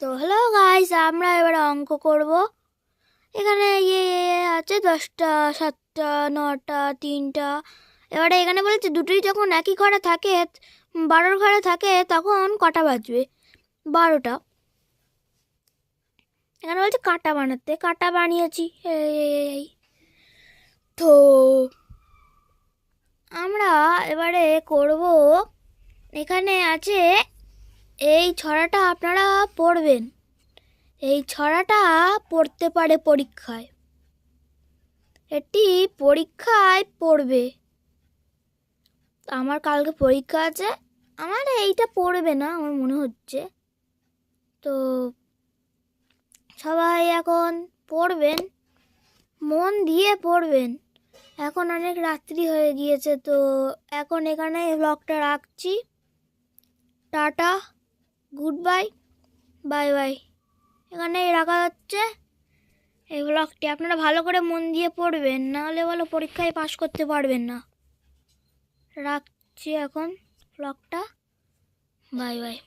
তো hello guys, আমরা এবারে অঙ্ক করব। এখানে আছে 10টা, 7টা, 9টা, 3টা। এবারে এখানে বলেছে দুটোই যখন একই ঘরে থাকে, 12র ঘরে থাকে, তখন কটা বাজবে? 12টা। এখানে বলছে কাটা বানাতে, কাটা বানিয়েছি। এই তো আমরা এবারে করব। এখানে আছে এই ছড়াটা, আপনারা পড়বেন। এই ছড়াটা পড়তে পারে পরীক্ষায়, এটি পরীক্ষায় পড়বে। আমার কালকে পরীক্ষা আছে, আমার এইটা পড়বে না আমার মনে হচ্ছে। তো সবাই এখন পড়বেন, মন দিয়ে পড়বেন। এখন অনেক রাত্রি হয়ে গিয়েছে, তো এখন এখানে ব্লগটা রাখছি। Tata, good bye, bye bye. এখানেই রাখা হচ্ছে এই ব্লগটি। আপনারা ভালো করে মন দিয়ে পড়বেন, নাহলে বলো পরীক্ষায় পাশ করতে পারবেন না। রাখছি এখন ব্লগটা, বাই বাই।